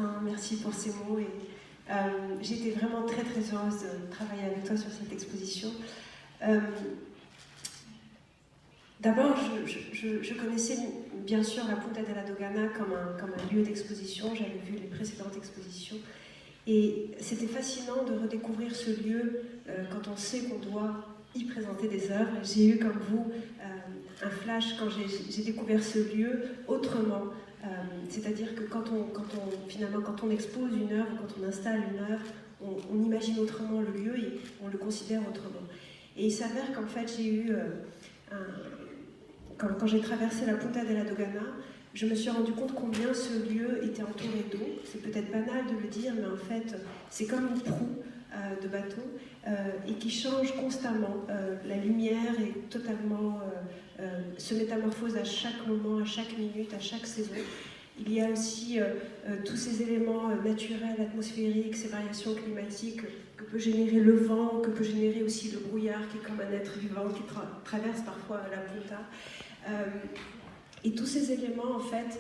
Martin, merci pour ces mots. J'étais vraiment très très heureuse de travailler avec toi sur cette exposition. D'abord, je connaissais bien sûr la Punta della Dogana comme un lieu d'exposition. J'avais vu les précédentes expositions. Et c'était fascinant de redécouvrir ce lieu quand on sait qu'on doit y présenter des œuvres. J'ai eu, comme vous, un flash quand j'ai découvert ce lieu autrement. C'est-à-dire que quand on expose une œuvre, quand on installe une œuvre, on imagine autrement le lieu et on le considère autrement. Et il s'avère qu'en fait, j'ai eu quand j'ai traversé la Punta della Dogana, je me suis rendu compte combien ce lieu était entouré d'eau. C'est peut-être banal de le dire, mais en fait, c'est comme une proue de bateau et qui change constamment. La lumière est totalement se métamorphose à chaque moment, à chaque minute, à chaque saison. Il y a aussi tous ces éléments naturels, atmosphériques, ces variations climatiques que peut générer le vent, que peut générer aussi le brouillard qui est comme un être vivant qui traverse parfois la Punta. Et tous ces éléments, en fait,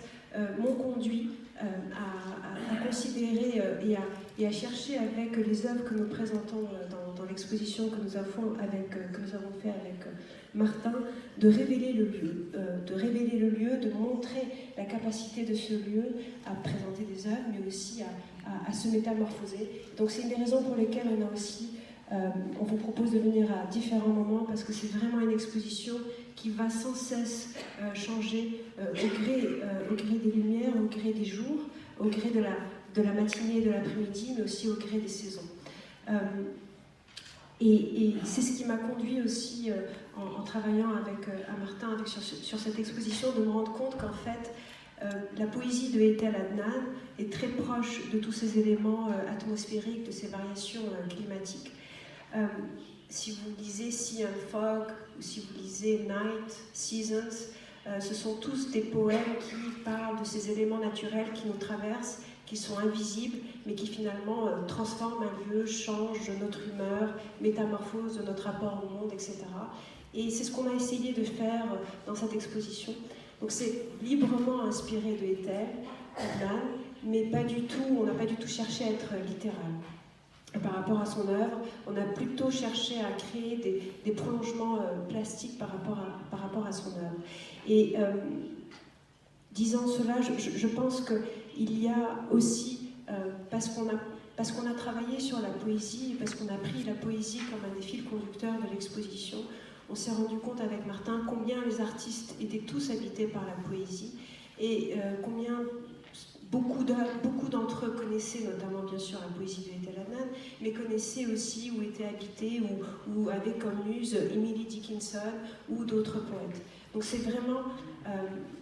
m'ont conduit à considérer et à chercher avec les œuvres que nous présentons dans l'exposition que nous avons fait avec Martin, de révéler le lieu, de montrer la capacité de ce lieu à présenter des œuvres, mais aussi à se métamorphoser. Donc c'est une des raisons pour lesquelles on vous propose de venir à différents moments, parce que c'est vraiment une exposition qui va sans cesse changer au gré des lumières, au gré des jours, au gré de la matinée et de l'après-midi, mais aussi au gré des saisons. Et c'est ce qui m'a conduit aussi, en travaillant avec Martin sur cette exposition, de me rendre compte qu'en fait, la poésie de Etel Adnan est très proche de tous ces éléments atmosphériques, de ces variations climatiques. Si vous lisez Sea and Fog, ou si vous lisez Night, Seasons, ce sont tous des poèmes qui parlent de ces éléments naturels qui nous traversent, qui sont invisibles, mais qui finalement transforment un lieu, changent notre humeur, métamorphosent notre rapport au monde, etc. Et c'est ce qu'on a essayé de faire dans cette exposition. Donc c'est librement inspiré de Etel Adnan, mais pas du tout, on n'a pas du tout cherché à être littéral. Par rapport à son œuvre, on a plutôt cherché à créer des prolongements plastiques par rapport à son œuvre. Et disant cela, je pense qu'il y a aussi, parce qu'on a travaillé sur la poésie, parce qu'on a pris la poésie comme un des fils conducteurs de l'exposition, on s'est rendu compte avec Martin combien les artistes étaient tous habités par la poésie et combien beaucoup d'entre eux connaissaient notamment bien sûr la poésie de Etel Adnan, mais connaissaient aussi ou étaient habités ou avaient comme muse Emily Dickinson ou d'autres poètes. Donc c'est vraiment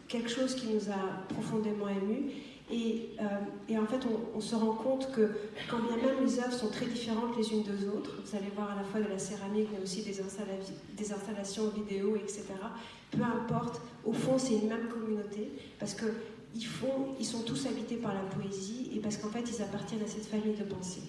quelque chose qui nous a profondément émus. Et en fait, on se rend compte que quand bien même les œuvres sont très différentes les unes des autres, vous allez voir à la fois de la céramique, mais aussi des installations vidéo, etc. Peu importe, au fond, c'est une même communauté, parce que ils sont tous habités par la poésie et parce qu'en fait, ils appartiennent à cette famille de pensée.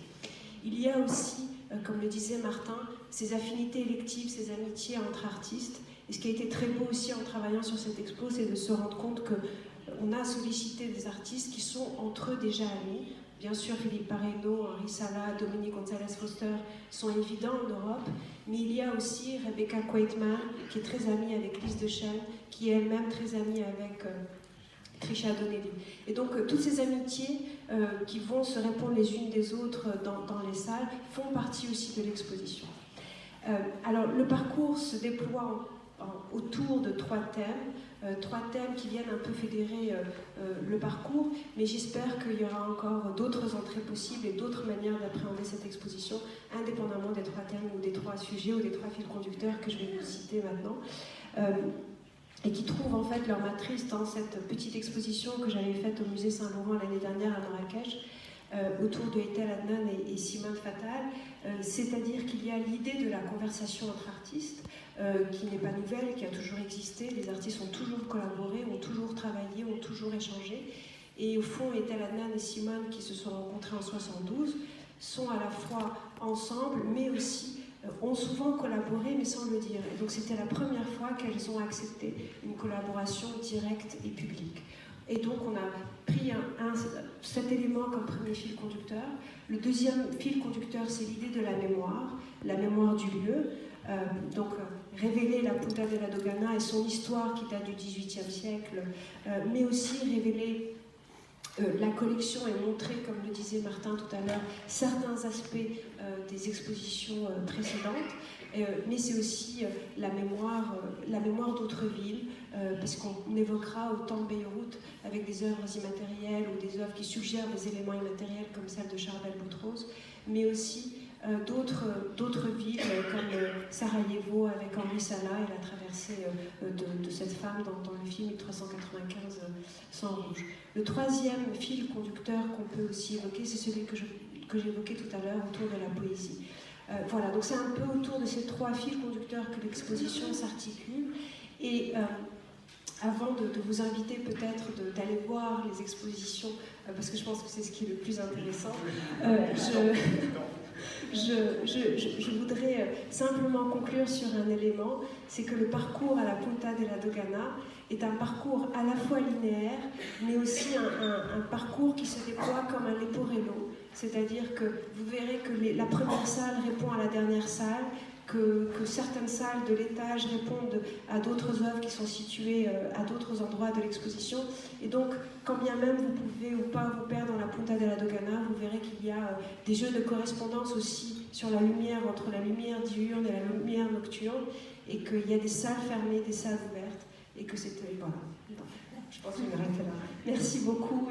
Il y a aussi, comme le disait Martin, ces affinités électives, ces amitiés entre artistes. Et ce qui a été très beau aussi en travaillant sur cette expo, c'est de se rendre compte qu'on a sollicité des artistes qui sont entre eux déjà amis. Bien sûr, Philippe Parreno, Henri Sala, Dominique González-Foster sont évidents en Europe, mais il y a aussi Rebecca Quaitman, qui est très amie avec Lise Dechaine, qui est elle-même très amie avec Trisha Donnelly. Et donc, toutes ces amitiés qui vont se répondre les unes des autres dans les salles font partie aussi de l'exposition. Alors, le parcours se déploie autour de trois thèmes qui viennent un peu fédérer le parcours, mais j'espère qu'il y aura encore d'autres entrées possibles et d'autres manières d'appréhender cette exposition, indépendamment des trois thèmes ou des trois sujets ou des trois fils conducteurs que je vais vous citer maintenant. Et qui trouvent en fait leur matrice dans cette petite exposition que j'avais faite au musée Saint-Laurent l'année dernière à Marrakech, autour de Etel Adnan et Simone Fattal, c'est-à-dire qu'il y a l'idée de la conversation entre artistes, qui n'est pas nouvelle, qui a toujours existé. Les artistes ont toujours collaboré, ont toujours travaillé, ont toujours échangé. Et au fond, Etel Adnan et Simone, qui se sont rencontrés en 1972, sont à la fois ensemble, mais aussi ont souvent collaboré, mais sans le dire. Et donc c'était la première fois qu'elles ont accepté une collaboration directe et publique. Et donc on a pris cet élément comme premier fil conducteur. Le deuxième fil conducteur, c'est l'idée de la mémoire du lieu. Donc révéler la Punta de la Dogana et son histoire qui date du XVIIIe siècle, mais aussi révéler la collection et montrer, comme le disait Martin tout à l'heure, certains aspects des expositions précédentes, mais c'est aussi la mémoire d'autres villes, parce qu'on évoquera autant Beyrouth avec des œuvres immatérielles ou des œuvres qui suggèrent des éléments immatériels comme celle de Charbel Boutros, mais aussi d'autres villes comme Sarajevo avec Henri Sala et la traversée de cette femme dans le film 1395 sans rouge. Le troisième fil conducteur qu'on peut aussi évoquer, c'est celui que j'évoquais tout à l'heure autour de la poésie. Voilà, donc c'est un peu autour de ces trois fils conducteurs que l'exposition s'articule. Et avant de vous inviter peut-être d'aller voir les expositions, parce que je pense que c'est ce qui est le plus intéressant, je voudrais simplement conclure sur un élément, c'est que le parcours à la Punta de la Dogana est un parcours à la fois linéaire, mais aussi un parcours qui se déploie comme un leporello, c'est-à-dire que vous verrez que la première salle répond à la dernière salle, que certaines salles de l'étage répondent à d'autres œuvres qui sont situées à d'autres endroits de l'exposition. Et donc, quand bien même vous pouvez ou pas vous perdre dans la Punta de la Dogana, vous verrez qu'il y a des jeux de correspondance aussi sur la lumière, entre la lumière diurne et la lumière nocturne, et qu'il y a des salles fermées, des salles ouvertes, et que c'est... voilà. Je pense que je vais m'arrêter là. Merci beaucoup.